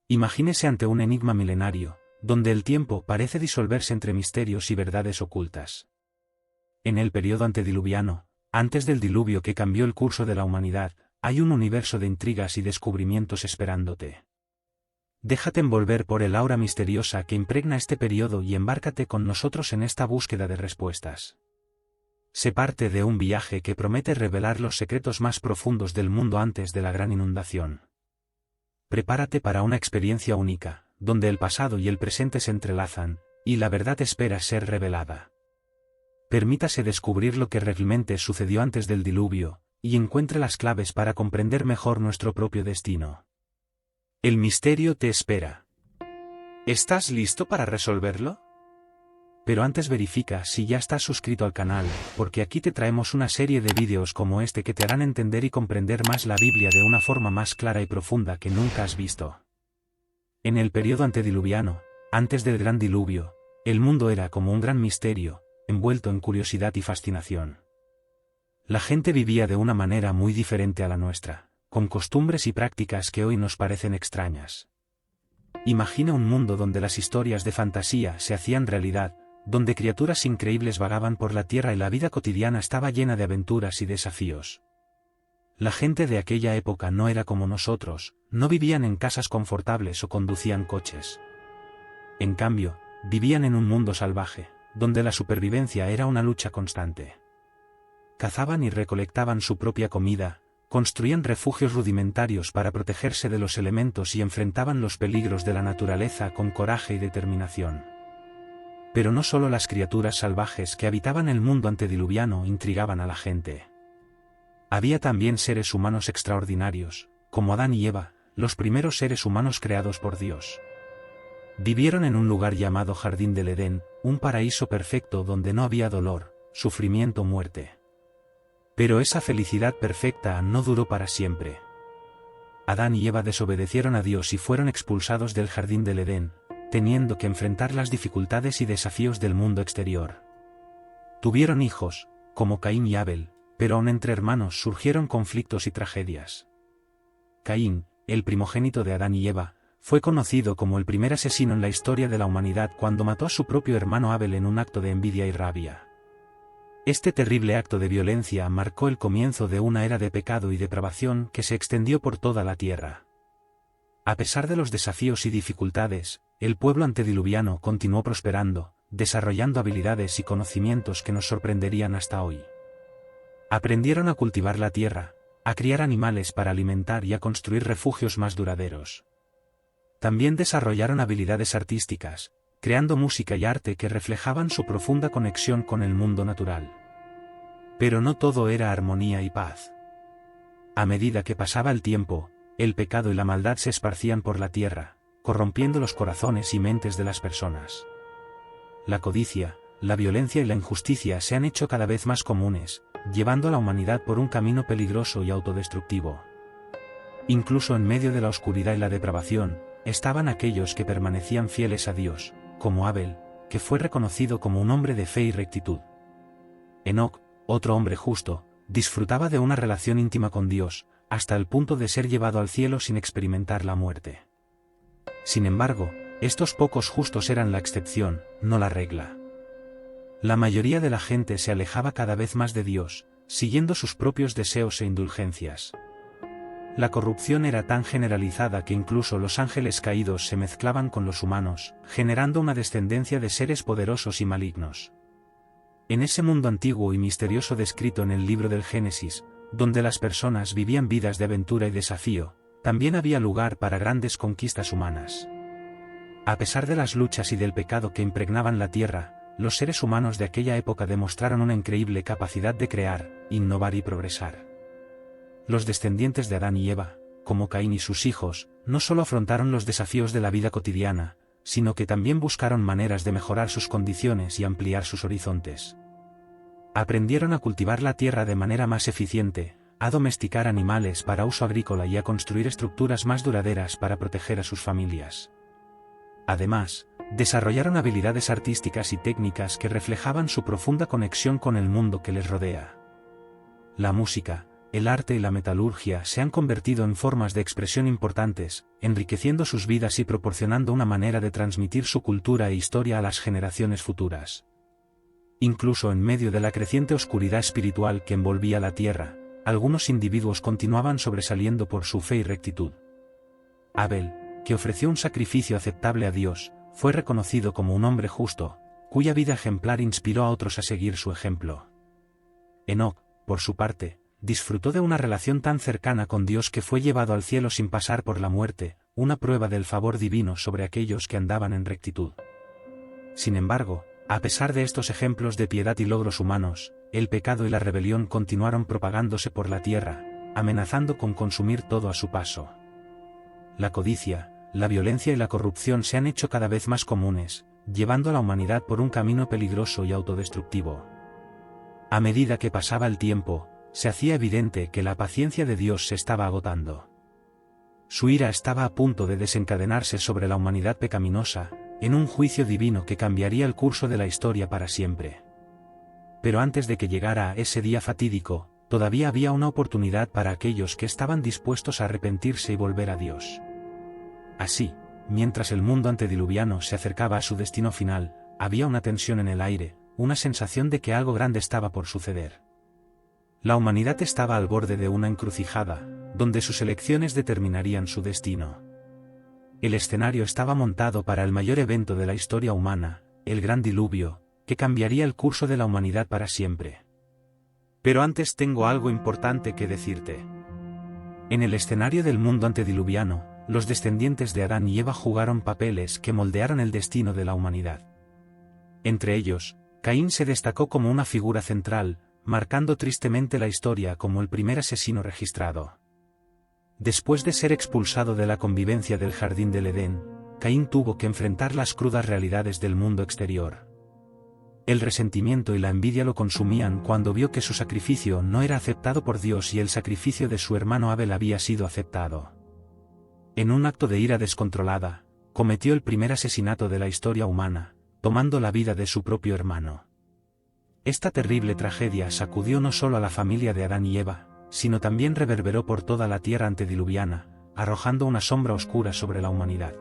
Imagínese ante un enigma milenario, donde el tiempo parece disolverse entre misterios y verdades ocultas. En el periodo antediluviano, antes del diluvio que cambió el curso de la humanidad, hay un universo de intrigas y descubrimientos esperándote. Déjate envolver por el aura misteriosa que impregna este periodo y embárcate con nosotros en esta búsqueda de respuestas. Sé parte de un viaje que promete revelar los secretos más profundos del mundo antes de la gran inundación. Prepárate para una experiencia única, donde el pasado y el presente se entrelazan, y la verdad espera ser revelada. Permítase descubrir lo que realmente sucedió antes del diluvio, y encuentre las claves para comprender mejor nuestro propio destino. El misterio te espera. ¿Estás listo para resolverlo? Pero antes verifica si ya estás suscrito al canal, porque aquí te traemos una serie de vídeos como este que te harán entender y comprender más la Biblia de una forma más clara y profunda que nunca has visto. En el periodo antediluviano, antes del gran diluvio, el mundo era como un gran misterio, envuelto en curiosidad y fascinación. La gente vivía de una manera muy diferente a la nuestra, con costumbres y prácticas que hoy nos parecen extrañas. Imagina un mundo donde las historias de fantasía se hacían realidad, donde criaturas increíbles vagaban por la tierra y la vida cotidiana estaba llena de aventuras y desafíos. La gente de aquella época no era como nosotros, no vivían en casas confortables o conducían coches. En cambio, vivían en un mundo salvaje, donde la supervivencia era una lucha constante. Cazaban y recolectaban su propia comida, construían refugios rudimentarios para protegerse de los elementos y enfrentaban los peligros de la naturaleza con coraje y determinación. Pero no solo las criaturas salvajes que habitaban el mundo antediluviano intrigaban a la gente. Había también seres humanos extraordinarios, como Adán y Eva, los primeros seres humanos creados por Dios. Vivieron en un lugar llamado Jardín del Edén, un paraíso perfecto donde no había dolor, sufrimiento o muerte. Pero esa felicidad perfecta no duró para siempre. Adán y Eva desobedecieron a Dios y fueron expulsados del Jardín del Edén, teniendo que enfrentar las dificultades y desafíos del mundo exterior. Tuvieron hijos, como Caín y Abel, pero aun entre hermanos surgieron conflictos y tragedias. Caín, el primogénito de Adán y Eva, fue conocido como el primer asesino en la historia de la humanidad cuando mató a su propio hermano Abel en un acto de envidia y rabia. Este terrible acto de violencia marcó el comienzo de una era de pecado y depravación que se extendió por toda la tierra. A pesar de los desafíos y dificultades, el pueblo antediluviano continuó prosperando, desarrollando habilidades y conocimientos que nos sorprenderían hasta hoy. Aprendieron a cultivar la tierra, a criar animales para alimentar y a construir refugios más duraderos. También desarrollaron habilidades artísticas, creando música y arte que reflejaban su profunda conexión con el mundo natural. Pero no todo era armonía y paz. A medida que pasaba el tiempo, el pecado y la maldad se esparcían por la tierra, corrompiendo los corazones y mentes de las personas. La codicia, la violencia y la injusticia se han hecho cada vez más comunes, llevando a la humanidad por un camino peligroso y autodestructivo. Incluso en medio de la oscuridad y la depravación, estaban aquellos que permanecían fieles a Dios, como Abel, que fue reconocido como un hombre de fe y rectitud. Enoc, otro hombre justo, disfrutaba de una relación íntima con Dios, hasta el punto de ser llevado al cielo sin experimentar la muerte. Sin embargo, estos pocos justos eran la excepción, no la regla. La mayoría de la gente se alejaba cada vez más de Dios, siguiendo sus propios deseos e indulgencias. La corrupción era tan generalizada que incluso los ángeles caídos se mezclaban con los humanos, generando una descendencia de seres poderosos y malignos. En ese mundo antiguo y misterioso descrito en el libro del Génesis, donde las personas vivían vidas de aventura y desafío, también había lugar para grandes conquistas humanas. A pesar de las luchas y del pecado que impregnaban la tierra, los seres humanos de aquella época demostraron una increíble capacidad de crear, innovar y progresar. Los descendientes de Adán y Eva, como Caín y sus hijos, no solo afrontaron los desafíos de la vida cotidiana, sino que también buscaron maneras de mejorar sus condiciones y ampliar sus horizontes. Aprendieron a cultivar la tierra de manera más eficiente, a domesticar animales para uso agrícola y a construir estructuras más duraderas para proteger a sus familias. Además, desarrollaron habilidades artísticas y técnicas que reflejaban su profunda conexión con el mundo que les rodea. La música, el arte y la metalurgia se han convertido en formas de expresión importantes, enriqueciendo sus vidas y proporcionando una manera de transmitir su cultura e historia a las generaciones futuras. Incluso en medio de la creciente oscuridad espiritual que envolvía la tierra, algunos individuos continuaban sobresaliendo por su fe y rectitud. Abel, que ofreció un sacrificio aceptable a Dios, fue reconocido como un hombre justo, cuya vida ejemplar inspiró a otros a seguir su ejemplo. Enoc, por su parte, disfrutó de una relación tan cercana con Dios que fue llevado al cielo sin pasar por la muerte, una prueba del favor divino sobre aquellos que andaban en rectitud. Sin embargo, a pesar de estos ejemplos de piedad y logros humanos, el pecado y la rebelión continuaron propagándose por la tierra, amenazando con consumir todo a su paso. La codicia, la violencia y la corrupción se han hecho cada vez más comunes, llevando a la humanidad por un camino peligroso y autodestructivo. A medida que pasaba el tiempo, se hacía evidente que la paciencia de Dios se estaba agotando. Su ira estaba a punto de desencadenarse sobre la humanidad pecaminosa, en un juicio divino que cambiaría el curso de la historia para siempre. Pero antes de que llegara ese día fatídico, todavía había una oportunidad para aquellos que estaban dispuestos a arrepentirse y volver a Dios. Así, mientras el mundo antediluviano se acercaba a su destino final, había una tensión en el aire, una sensación de que algo grande estaba por suceder. La humanidad estaba al borde de una encrucijada, donde sus elecciones determinarían su destino. El escenario estaba montado para el mayor evento de la historia humana, el Gran Diluvio, que cambiaría el curso de la humanidad para siempre. Pero antes tengo algo importante que decirte. En el escenario del mundo antediluviano, los descendientes de Adán y Eva jugaron papeles que moldearon el destino de la humanidad. Entre ellos, Caín se destacó como una figura central, marcando tristemente la historia como el primer asesino registrado. Después de ser expulsado de la convivencia del jardín del Edén, Caín tuvo que enfrentar las crudas realidades del mundo exterior. El resentimiento y la envidia lo consumían cuando vio que su sacrificio no era aceptado por Dios y el sacrificio de su hermano Abel había sido aceptado. En un acto de ira descontrolada, cometió el primer asesinato de la historia humana, tomando la vida de su propio hermano. Esta terrible tragedia sacudió no solo a la familia de Adán y Eva, sino también reverberó por toda la tierra antediluviana, arrojando una sombra oscura sobre la humanidad.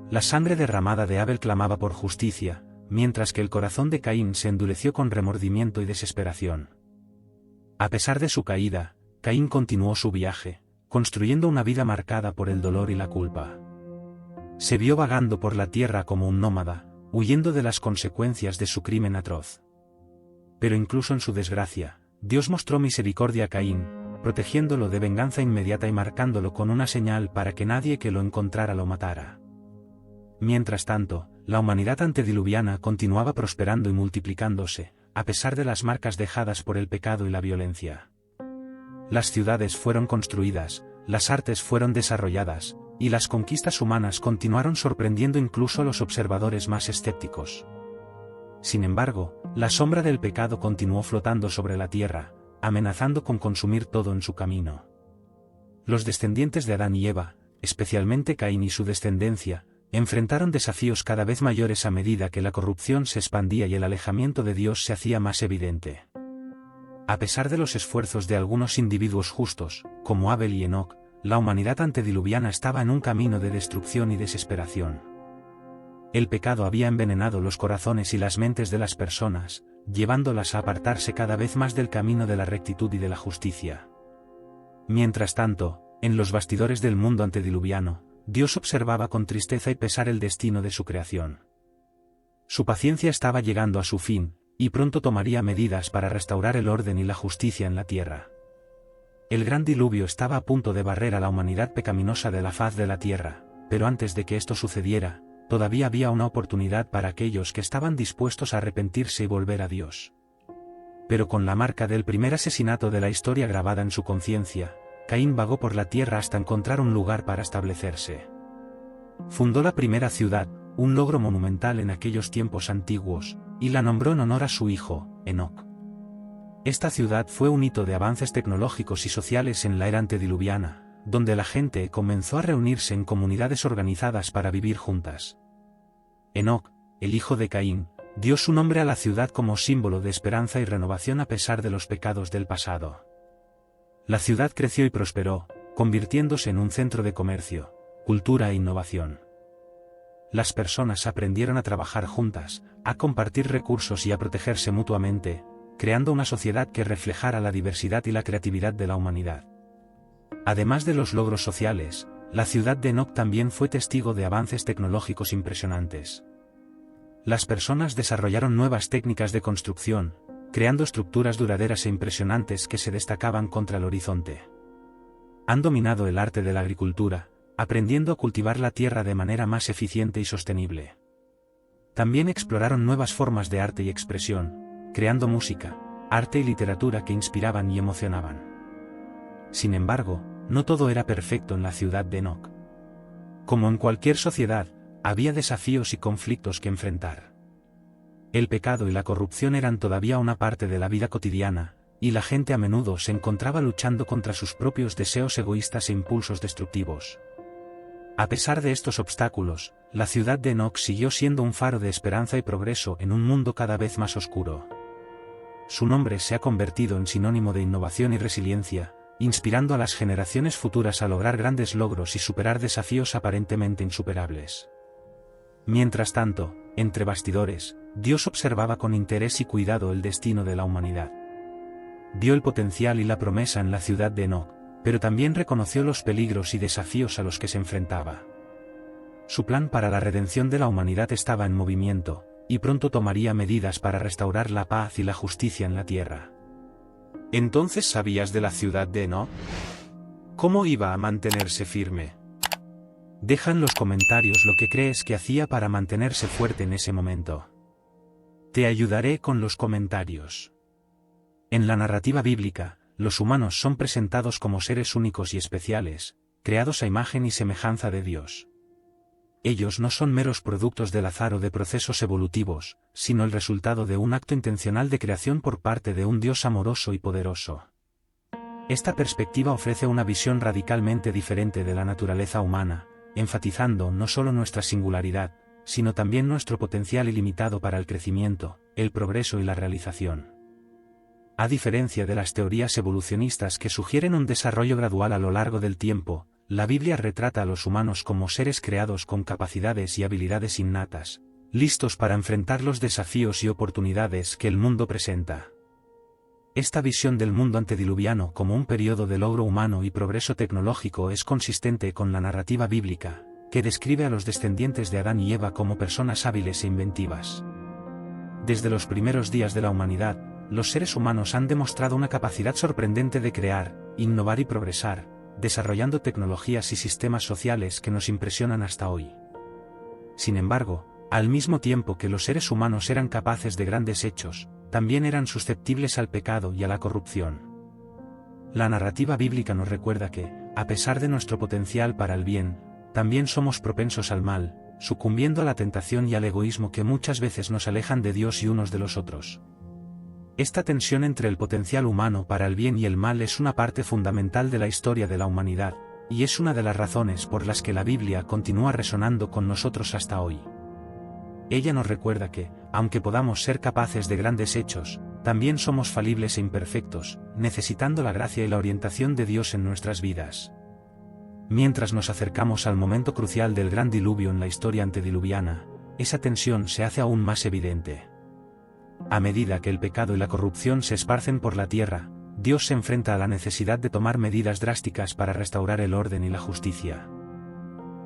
La sangre derramada de Abel clamaba por justicia, mientras que el corazón de Caín se endureció con remordimiento y desesperación. A pesar de su caída, Caín continuó su viaje, construyendo una vida marcada por el dolor y la culpa. Se vio vagando por la tierra como un nómada, huyendo de las consecuencias de su crimen atroz. Pero incluso en su desgracia, Dios mostró misericordia a Caín, protegiéndolo de venganza inmediata y marcándolo con una señal para que nadie que lo encontrara lo matara. Mientras tanto, la humanidad antediluviana continuaba prosperando y multiplicándose, a pesar de las marcas dejadas por el pecado y la violencia. Las ciudades fueron construidas, las artes fueron desarrolladas, y las conquistas humanas continuaron sorprendiendo incluso a los observadores más escépticos. Sin embargo, la sombra del pecado continuó flotando sobre la tierra, amenazando con consumir todo en su camino. Los descendientes de Adán y Eva, especialmente Caín y su descendencia, enfrentaron desafíos cada vez mayores a medida que la corrupción se expandía y el alejamiento de Dios se hacía más evidente. A pesar de los esfuerzos de algunos individuos justos, como Abel y Enoc, la humanidad antediluviana estaba en un camino de destrucción y desesperación. El pecado había envenenado los corazones y las mentes de las personas, llevándolas a apartarse cada vez más del camino de la rectitud y de la justicia. Mientras tanto, en los bastidores del mundo antediluviano, Dios observaba con tristeza y pesar el destino de su creación. Su paciencia estaba llegando a su fin, y pronto tomaría medidas para restaurar el orden y la justicia en la tierra. El gran diluvio estaba a punto de barrer a la humanidad pecaminosa de la faz de la tierra, pero antes de que esto sucediera, todavía había una oportunidad para aquellos que estaban dispuestos a arrepentirse y volver a Dios. Pero con la marca del primer asesinato de la historia grabada en su conciencia, Caín vagó por la tierra hasta encontrar un lugar para establecerse. Fundó la primera ciudad, un logro monumental en aquellos tiempos antiguos, y la nombró en honor a su hijo, Enoc. Esta ciudad fue un hito de avances tecnológicos y sociales en la era antediluviana, donde la gente comenzó a reunirse en comunidades organizadas para vivir juntas. Enoc, el hijo de Caín, dio su nombre a la ciudad como símbolo de esperanza y renovación a pesar de los pecados del pasado. La ciudad creció y prosperó, convirtiéndose en un centro de comercio, cultura e innovación. Las personas aprendieron a trabajar juntas, a compartir recursos y a protegerse mutuamente, creando una sociedad que reflejara la diversidad y la creatividad de la humanidad. Además de los logros sociales, la ciudad de Enoch también fue testigo de avances tecnológicos impresionantes. Las personas desarrollaron nuevas técnicas de construcción, creando estructuras duraderas e impresionantes que se destacaban contra el horizonte. Han dominado el arte de la agricultura, aprendiendo a cultivar la tierra de manera más eficiente y sostenible. También exploraron nuevas formas de arte y expresión, creando música, arte y literatura que inspiraban y emocionaban. Sin embargo, no todo era perfecto en la ciudad de Enoch. Como en cualquier sociedad, había desafíos y conflictos que enfrentar. El pecado y la corrupción eran todavía una parte de la vida cotidiana, y la gente a menudo se encontraba luchando contra sus propios deseos egoístas e impulsos destructivos. A pesar de estos obstáculos, la ciudad de Enoch siguió siendo un faro de esperanza y progreso en un mundo cada vez más oscuro. Su nombre se ha convertido en sinónimo de innovación y resiliencia, inspirando a las generaciones futuras a lograr grandes logros y superar desafíos aparentemente insuperables. Mientras tanto, entre bastidores, Dios observaba con interés y cuidado el destino de la humanidad. Vio el potencial y la promesa en la ciudad de Enoch, pero también reconoció los peligros y desafíos a los que se enfrentaba. Su plan para la redención de la humanidad estaba en movimiento, y pronto tomaría medidas para restaurar la paz y la justicia en la tierra. ¿Entonces sabías de la ciudad de Enoch? ¿Cómo iba a mantenerse firme? Deja en los comentarios lo que crees que hacía para mantenerse fuerte en ese momento. Te ayudaré con los comentarios. En la narrativa bíblica, los humanos son presentados como seres únicos y especiales, creados a imagen y semejanza de Dios. Ellos no son meros productos del azar o de procesos evolutivos, sino el resultado de un acto intencional de creación por parte de un Dios amoroso y poderoso. Esta perspectiva ofrece una visión radicalmente diferente de la naturaleza humana, enfatizando no solo nuestra singularidad, sino también nuestro potencial ilimitado para el crecimiento, el progreso y la realización. A diferencia de las teorías evolucionistas que sugieren un desarrollo gradual a lo largo del tiempo, la Biblia retrata a los humanos como seres creados con capacidades y habilidades innatas, listos para enfrentar los desafíos y oportunidades que el mundo presenta. Esta visión del mundo antediluviano como un periodo de logro humano y progreso tecnológico es consistente con la narrativa bíblica, que describe a los descendientes de Adán y Eva como personas hábiles e inventivas. Desde los primeros días de la humanidad, los seres humanos han demostrado una capacidad sorprendente de crear, innovar y progresar, desarrollando tecnologías y sistemas sociales que nos impresionan hasta hoy. Sin embargo, al mismo tiempo que los seres humanos eran capaces de grandes hechos, también eran susceptibles al pecado y a la corrupción. La narrativa bíblica nos recuerda que, a pesar de nuestro potencial para el bien, también somos propensos al mal, sucumbiendo a la tentación y al egoísmo que muchas veces nos alejan de Dios y unos de los otros. Esta tensión entre el potencial humano para el bien y el mal es una parte fundamental de la historia de la humanidad, y es una de las razones por las que la Biblia continúa resonando con nosotros hasta hoy. Ella nos recuerda que, aunque podamos ser capaces de grandes hechos, también somos falibles e imperfectos, necesitando la gracia y la orientación de Dios en nuestras vidas. Mientras nos acercamos al momento crucial del gran diluvio en la historia antediluviana, esa tensión se hace aún más evidente. A medida que el pecado y la corrupción se esparcen por la tierra, Dios se enfrenta a la necesidad de tomar medidas drásticas para restaurar el orden y la justicia.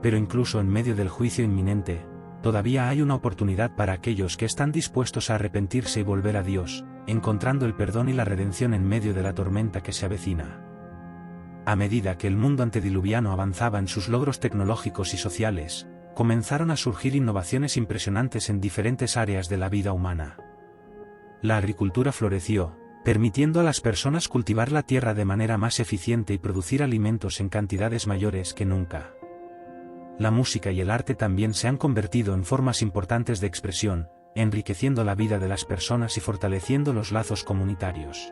Pero incluso en medio del juicio inminente, todavía hay una oportunidad para aquellos que están dispuestos a arrepentirse y volver a Dios, encontrando el perdón y la redención en medio de la tormenta que se avecina. A medida que el mundo antediluviano avanzaba en sus logros tecnológicos y sociales, comenzaron a surgir innovaciones impresionantes en diferentes áreas de la vida humana. La agricultura floreció, permitiendo a las personas cultivar la tierra de manera más eficiente y producir alimentos en cantidades mayores que nunca. La música y el arte también se han convertido en formas importantes de expresión, enriqueciendo la vida de las personas y fortaleciendo los lazos comunitarios.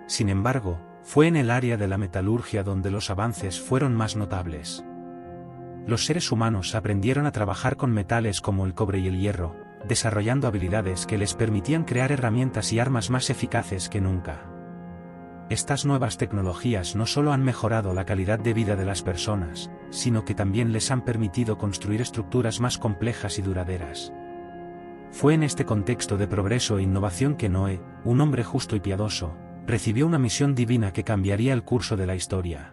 Sin embargo, fue en el área de la metalurgia donde los avances fueron más notables. Los seres humanos aprendieron a trabajar con metales como el cobre y el hierro, desarrollando habilidades que les permitían crear herramientas y armas más eficaces que nunca. estas nuevas tecnologías no solo han mejorado la calidad de vida de las personas, sino que también les han permitido construir estructuras más complejas y duraderas. Fue en este contexto de progreso e innovación que Noé, un hombre justo y piadoso, recibió una misión divina que cambiaría el curso de la historia.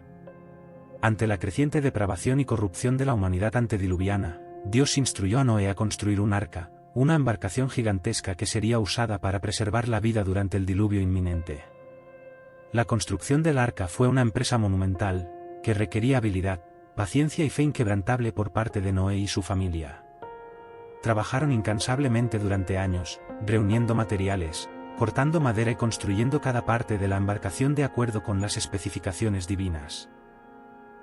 Ante la creciente depravación y corrupción de la humanidad antediluviana, Dios instruyó a Noé a construir un arca, una embarcación gigantesca que sería usada para preservar la vida durante el diluvio inminente. La construcción del arca fue una empresa monumental, que requería habilidad, paciencia y fe inquebrantable por parte de Noé y su familia. Trabajaron incansablemente durante años, reuniendo materiales, cortando madera y construyendo cada parte de la embarcación de acuerdo con las especificaciones divinas.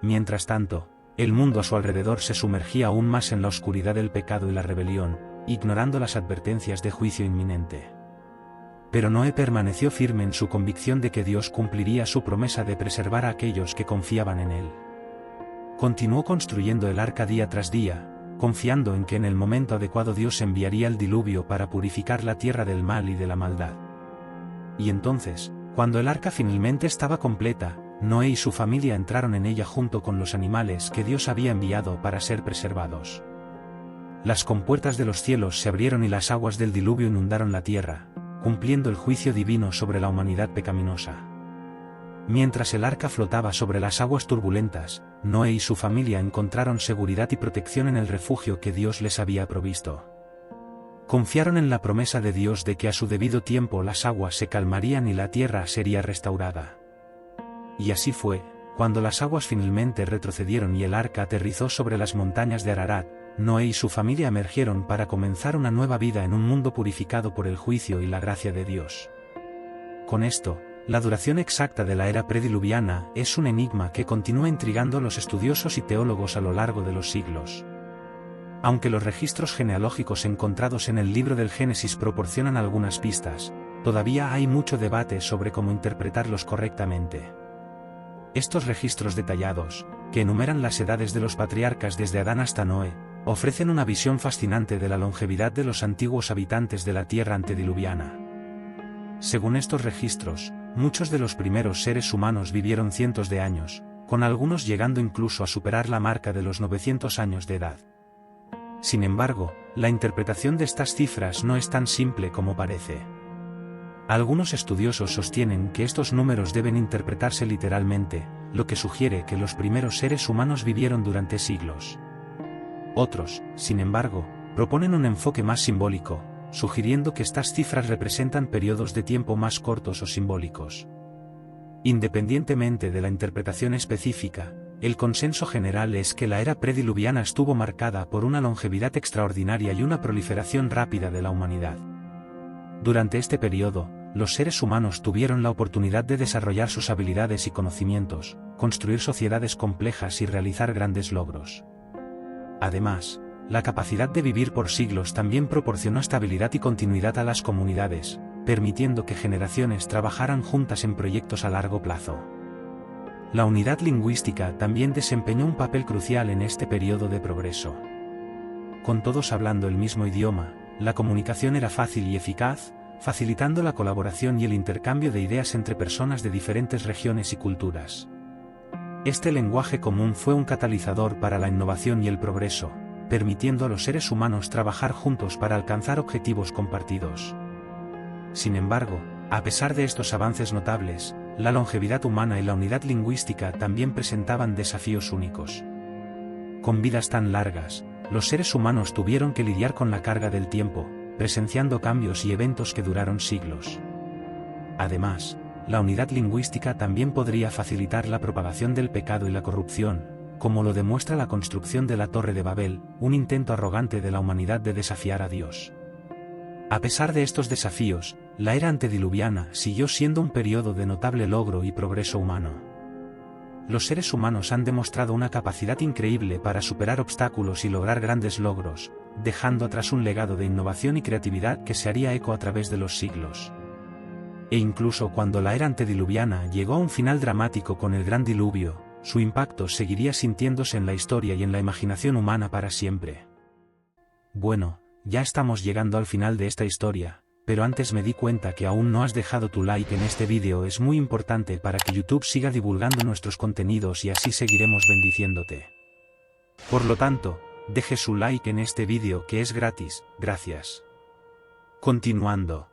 Mientras tanto, el mundo a su alrededor se sumergía aún más en la oscuridad del pecado y la rebelión, ignorando las advertencias de juicio inminente. Pero Noé permaneció firme en su convicción de que Dios cumpliría su promesa de preservar a aquellos que confiaban en él. Continuó construyendo el arca día tras día, confiando en que en el momento adecuado Dios enviaría el diluvio para purificar la tierra del mal y de la maldad. Y entonces, cuando el arca finalmente estaba completa, Noé y su familia entraron en ella junto con los animales que Dios había enviado para ser preservados. Las compuertas de los cielos se abrieron y las aguas del diluvio inundaron la tierra, cumpliendo el juicio divino sobre la humanidad pecaminosa. Mientras el arca flotaba sobre las aguas turbulentas, Noé y su familia encontraron seguridad y protección en el refugio que Dios les había provisto. Confiaron en la promesa de Dios de que a su debido tiempo las aguas se calmarían y la tierra sería restaurada. Y así fue, cuando las aguas finalmente retrocedieron y el arca aterrizó sobre las montañas de Ararat, Noé y su familia emergieron para comenzar una nueva vida en un mundo purificado por el juicio y la gracia de Dios. Con esto, la duración exacta de la era prediluviana es un enigma que continúa intrigando a los estudiosos y teólogos a lo largo de los siglos. Aunque los registros genealógicos encontrados en el libro del Génesis proporcionan algunas pistas, todavía hay mucho debate sobre cómo interpretarlos correctamente. Estos registros detallados, que enumeran las edades de los patriarcas desde Adán hasta Noé, ofrecen una visión fascinante de la longevidad de los antiguos habitantes de la tierra antediluviana. Según estos registros, muchos de los primeros seres humanos vivieron cientos de años, con algunos llegando incluso a superar la marca de los 900 años de edad. Sin embargo, la interpretación de estas cifras no es tan simple como parece. Algunos estudiosos sostienen que estos números deben interpretarse literalmente, lo que sugiere que los primeros seres humanos vivieron durante siglos. Otros, sin embargo, proponen un enfoque más simbólico, sugiriendo que estas cifras representan periodos de tiempo más cortos o simbólicos. Independientemente de la interpretación específica, el consenso general es que la era prediluviana estuvo marcada por una longevidad extraordinaria y una proliferación rápida de la humanidad. Durante este periodo, los seres humanos tuvieron la oportunidad de desarrollar sus habilidades y conocimientos, construir sociedades complejas y realizar grandes logros. Además, la capacidad de vivir por siglos también proporcionó estabilidad y continuidad a las comunidades, permitiendo que generaciones trabajaran juntas en proyectos a largo plazo. La unidad lingüística también desempeñó un papel crucial en este periodo de progreso. Con todos hablando el mismo idioma, la comunicación era fácil y eficaz, facilitando la colaboración y el intercambio de ideas entre personas de diferentes regiones y culturas. Este lenguaje común fue un catalizador para la innovación y el progreso, permitiendo a los seres humanos trabajar juntos para alcanzar objetivos compartidos. Sin embargo, a pesar de estos avances notables, la longevidad humana y la unidad lingüística también presentaban desafíos únicos. Con vidas tan largas, los seres humanos tuvieron que lidiar con la carga del tiempo, presenciando cambios y eventos que duraron siglos. Además, la unidad lingüística también podría facilitar la propagación del pecado y la corrupción, como lo demuestra la construcción de la Torre de Babel, un intento arrogante de la humanidad de desafiar a Dios. A pesar de estos desafíos, la era antediluviana siguió siendo un periodo de notable logro y progreso humano. Los seres humanos han demostrado una capacidad increíble para superar obstáculos y lograr grandes logros, dejando atrás un legado de innovación y creatividad que se haría eco a través de los siglos. E incluso cuando la era antediluviana llegó a un final dramático con el gran diluvio, su impacto seguiría sintiéndose en la historia y en la imaginación humana para siempre. Bueno, ya estamos llegando al final de esta historia, pero antes me di cuenta que aún no has dejado tu like en este vídeo. Es muy importante para que YouTube siga divulgando nuestros contenidos y así seguiremos bendiciéndote. Por lo tanto, deje su like en este vídeo que es gratis, gracias. Continuando.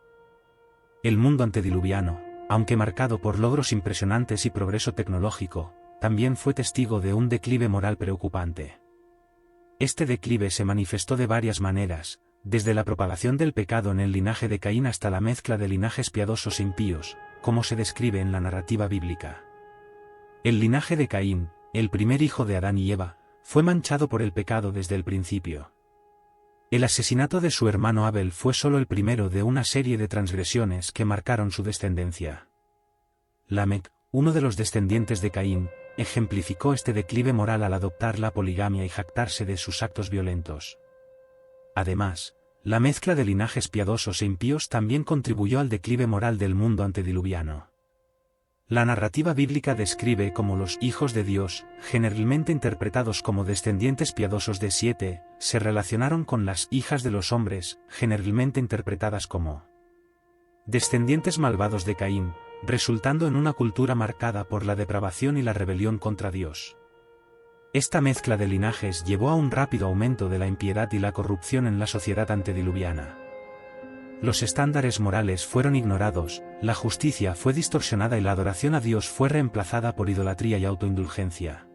El mundo antediluviano, aunque marcado por logros impresionantes y progreso tecnológico, también fue testigo de un declive moral preocupante. Este declive se manifestó de varias maneras, desde la propagación del pecado en el linaje de Caín hasta la mezcla de linajes piadosos e impíos, como se describe en la narrativa bíblica. El linaje de Caín, el primer hijo de Adán y Eva, fue manchado por el pecado desde el principio. El asesinato de su hermano Abel fue solo el primero de una serie de transgresiones que marcaron su descendencia. Lamec, uno de los descendientes de Caín, ejemplificó este declive moral al adoptar la poligamia y jactarse de sus actos violentos. Además, la mezcla de linajes piadosos e impíos también contribuyó al declive moral del mundo antediluviano. La narrativa bíblica describe cómo los hijos de Dios, generalmente interpretados como descendientes piadosos de Sete, se relacionaron con las hijas de los hombres, generalmente interpretadas como descendientes malvados de Caín, resultando en una cultura marcada por la depravación y la rebelión contra Dios. Esta mezcla de linajes llevó a un rápido aumento de la impiedad y la corrupción en la sociedad antediluviana. Los estándares morales fueron ignorados, la justicia fue distorsionada y la adoración a Dios fue reemplazada por idolatría y autoindulgencia.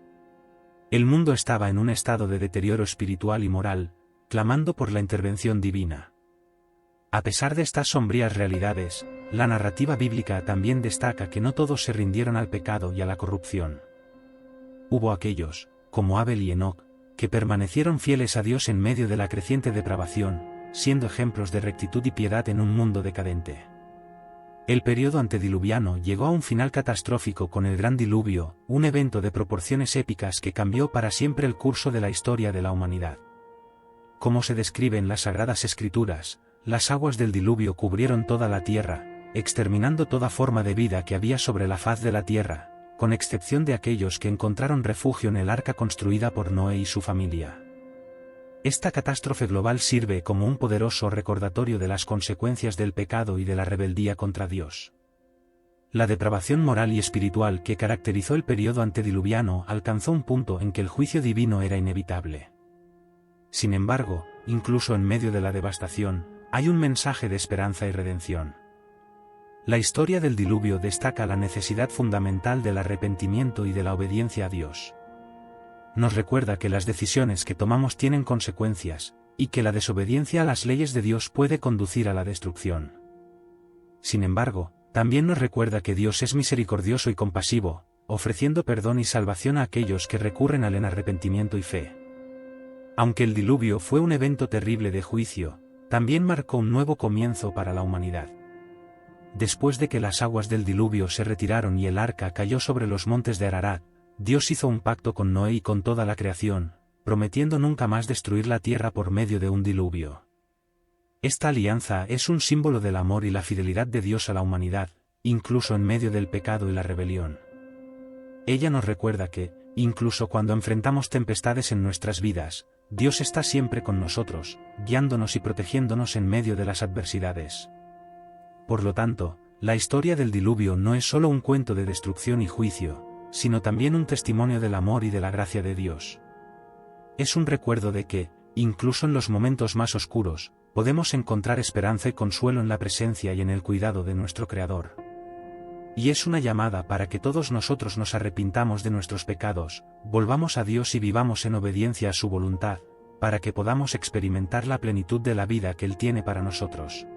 El mundo estaba en un estado de deterioro espiritual y moral, clamando por la intervención divina. A pesar de estas sombrías realidades, la narrativa bíblica también destaca que no todos se rindieron al pecado y a la corrupción. Hubo aquellos, como Abel y Enoc, que permanecieron fieles a Dios en medio de la creciente depravación, siendo ejemplos de rectitud y piedad en un mundo decadente. El período antediluviano llegó a un final catastrófico con el Gran Diluvio, un evento de proporciones épicas que cambió para siempre el curso de la historia de la humanidad. Como se describe en las Sagradas Escrituras, las aguas del diluvio cubrieron toda la tierra, exterminando toda forma de vida que había sobre la faz de la tierra, con excepción de aquellos que encontraron refugio en el arca construida por Noé y su familia. Esta catástrofe global sirve como un poderoso recordatorio de las consecuencias del pecado y de la rebeldía contra Dios. La depravación moral y espiritual que caracterizó el período antediluviano alcanzó un punto en que el juicio divino era inevitable. Sin embargo, incluso en medio de la devastación, hay un mensaje de esperanza y redención. La historia del diluvio destaca la necesidad fundamental del arrepentimiento y de la obediencia a Dios. Nos recuerda que las decisiones que tomamos tienen consecuencias, y que la desobediencia a las leyes de Dios puede conducir a la destrucción. Sin embargo, también nos recuerda que Dios es misericordioso y compasivo, ofreciendo perdón y salvación a aquellos que recurren al arrepentimiento y fe. Aunque el diluvio fue un evento terrible de juicio, también marcó un nuevo comienzo para la humanidad. Después de que las aguas del diluvio se retiraron y el arca cayó sobre los montes de Ararat, Dios hizo un pacto con Noé y con toda la creación, prometiendo nunca más destruir la tierra por medio de un diluvio. Esta alianza es un símbolo del amor y la fidelidad de Dios a la humanidad, incluso en medio del pecado y la rebelión. Ella nos recuerda que, incluso cuando enfrentamos tempestades en nuestras vidas, Dios está siempre con nosotros, guiándonos y protegiéndonos en medio de las adversidades. Por lo tanto, la historia del diluvio no es solo un cuento de destrucción y juicio, sino también un testimonio del amor y de la gracia de Dios. Es un recuerdo de que, incluso en los momentos más oscuros, podemos encontrar esperanza y consuelo en la presencia y en el cuidado de nuestro Creador. Y es una llamada para que todos nosotros nos arrepintamos de nuestros pecados, volvamos a Dios y vivamos en obediencia a su voluntad, para que podamos experimentar la plenitud de la vida que Él tiene para nosotros.